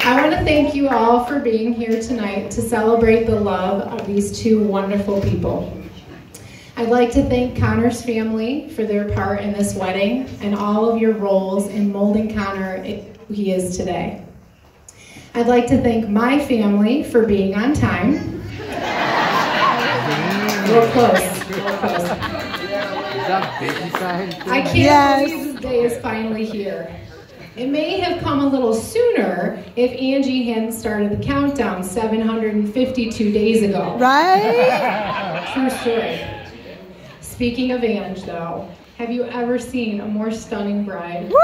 I want to thank you all for being here tonight to celebrate the love of these two wonderful people. I'd like to thank Conner's family for their part in this wedding and all of your roles in molding Conner who he is today. I'd like to thank my family for being on time. Real close, real close. I can't believe this day is finally here. It may have come a little sooner if Angie hadn't started the countdown 752 days ago. Right? True story. Speaking of Ange, though, have you ever seen a more stunning bride? Woo!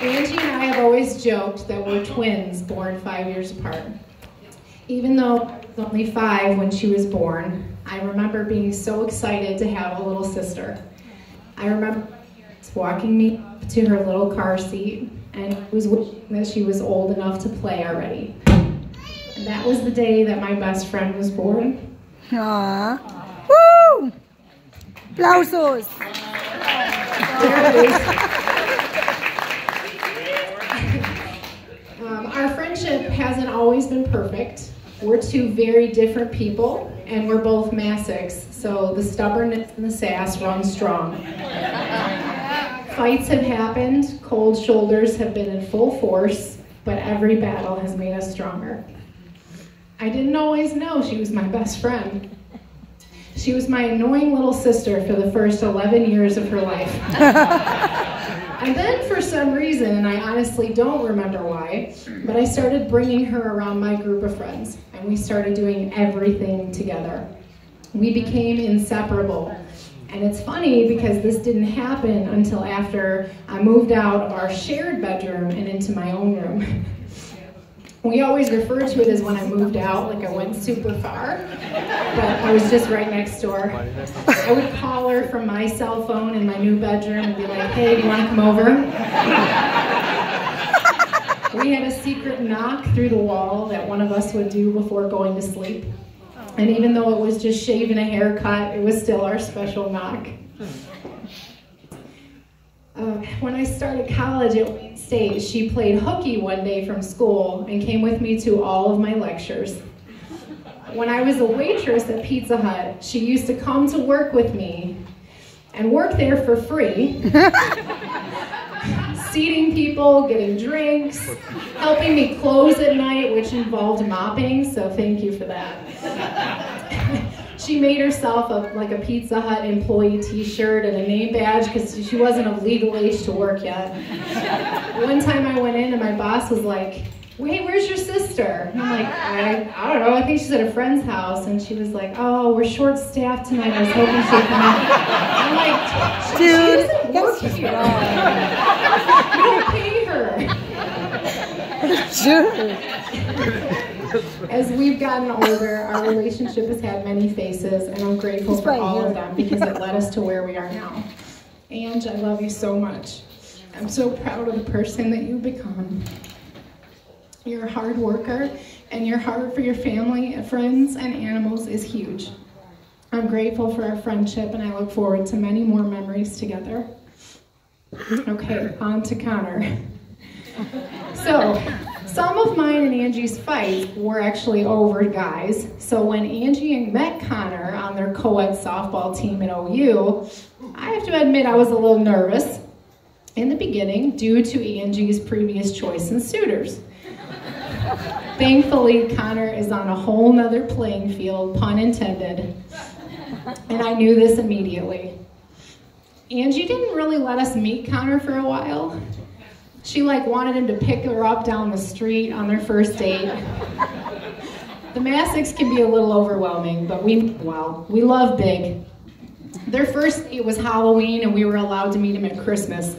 Angie and I have always joked that we're twins born 5 years apart. Even though I was only 5 when she was born, I remember being so excited to have a little sister. I remember walking me up to her little car seat, and I was wishing that she was old enough to play already. And that was the day that my best friend was born. Aww. Woo! Aplausos! There it is. Our friendship hasn't always been perfect. We're two very different people, and we're both Massics, so the stubbornness and the sass run strong. Fights have happened, cold shoulders have been in full force, but every battle has made us stronger. I didn't always know she was my best friend. She was my annoying little sister for the first 11 years of her life. And then for some reason, and I honestly don't remember why, but I started bringing her around my group of friends, and we started doing everything together. We became inseparable. And it's funny because this didn't happen until after I moved out of our shared bedroom and into my own room. We always refer to it as when I moved out, like I went super far, but I was just right next door. I would call her from my cell phone in my new bedroom and be like, hey, do you want to come over? We had a secret knock through the wall that one of us would do before going to sleep. And even though it was just shaving a haircut, it was still our special knock. When I started college at Wayne State, she played hooky one day from school and came with me to all of my lectures. When I was a waitress at Pizza Hut, she used to come to work with me and work there for free, seating people, getting drinks, helping me close at night, which involved mopping, so thank you for that. She made herself a Pizza Hut employee t-shirt and a name badge because she wasn't of legal age to work yet. One time I went in and my boss was like, wait, where's your sister? And I'm like, I don't know, I think she's at a friend's house. And she was like, oh, we're short-staffed tonight. I was hoping she'd come out. I'm like, she doesn't work here. You don't pay her. Sure. As we've gotten older, our relationship has had many faces, and I'm grateful for all of them because it led us to where we are now. Ange, I love you so much. I'm so proud of the person that you've become. You're a hard worker, and your heart for your family, friends, and animals is huge. I'm grateful for our friendship, and I look forward to many more memories together. Okay, on to Conner. So, some of mine and Angie's fights were actually over guys. So when Angie met Conner on their co-ed softball team at OU, I have to admit I was a little nervous in the beginning due to Angie's previous choice in suitors. Thankfully, Conner is on a whole nother playing field, pun intended, and I knew this immediately. Angie didn't really let us meet Conner for a while. She wanted him to pick her up down the street on their first date. The Massics can be a little overwhelming, but we love big. Their first date was Halloween, and we were allowed to meet him at Christmas.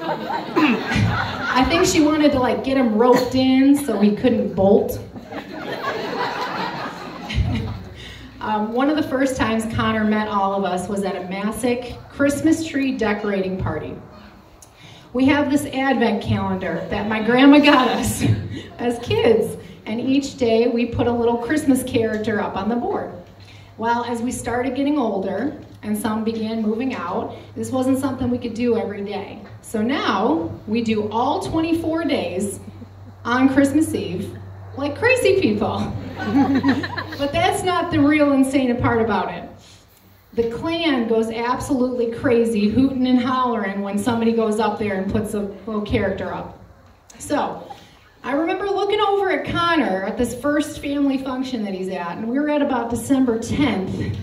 I think she wanted to get him roped in so he couldn't bolt. One of the first times Conner met all of us was at a Massic Christmas tree decorating party. We have this advent calendar that my grandma got us as kids, and each day we put a little Christmas character up on the board. Well, as we started getting older, and some began moving out. This wasn't something we could do every day. So now we do all 24 days on Christmas Eve like crazy people. But that's not the real insane part about it. The clan goes absolutely crazy, hooting and hollering when somebody goes up there and puts a little character up. So, I remember looking over at Connor at this first family function that he's at, and we were at about December 10th,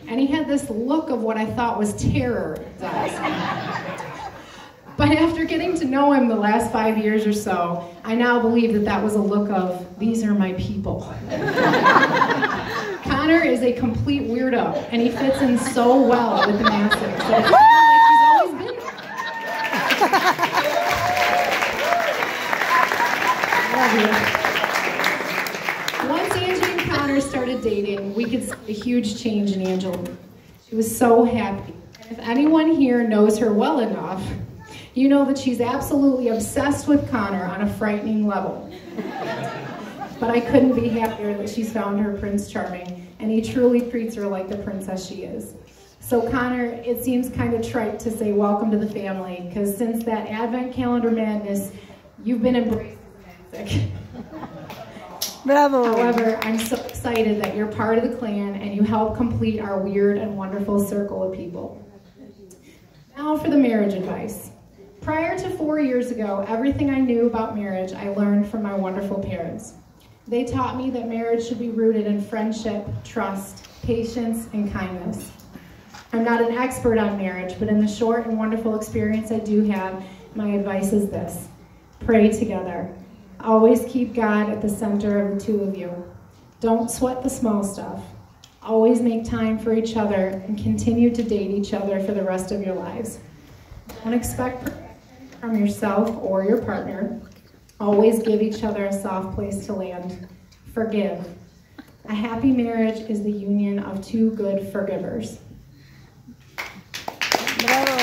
and he had this look of what I thought was terror in his eyes. But after getting to know him the last 5 years or so, I now believe that that was a look of, these are my people. Connor is a complete weirdo, and he fits in so well with the masses that it's like he's always been there. Once Angie and Connor started dating, we could see a huge change in Angelina. She was so happy. If anyone here knows her well enough, you know that she's absolutely obsessed with Connor on a frightening level. But I couldn't be happier that she's found her Prince Charming, and he truly treats her like the princess she is. So Connor, it seems kind of trite to say welcome to the family, because since that Advent calendar madness, you've been embraced as magic. Bravo. However, I'm so excited that you're part of the clan and you help complete our weird and wonderful circle of people. Now for the marriage advice. Prior to 4 years ago, everything I knew about marriage I learned from my wonderful parents. They taught me that marriage should be rooted in friendship, trust, patience, and kindness. I'm not an expert on marriage, but in the short and wonderful experience I do have, my advice is this: pray together. Always keep God at the center of the two of you. Don't sweat the small stuff. Always make time for each other and continue to date each other for the rest of your lives. Don't expect perfection from yourself or your partner. Always give each other a soft place to land. Forgive. A happy marriage is the union of two good forgivers. Bravo.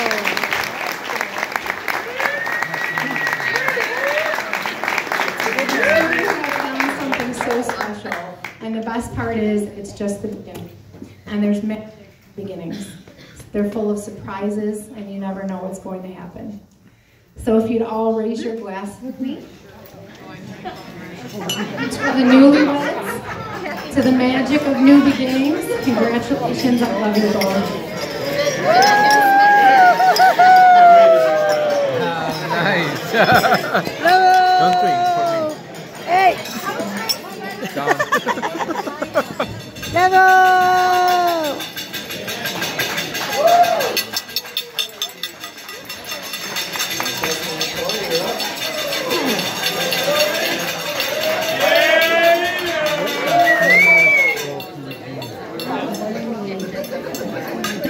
Something so special, and the best part is it's just the beginning, and there's many beginnings. They're full of surprises, and you never know what's going to happen. So if you'd all raise your glass with me to the newlyweds, to the magic of new beginnings. Congratulations, I love you both. Nice. Bravo. Don't drink for me. Hey. Bravo.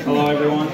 Hello everyone.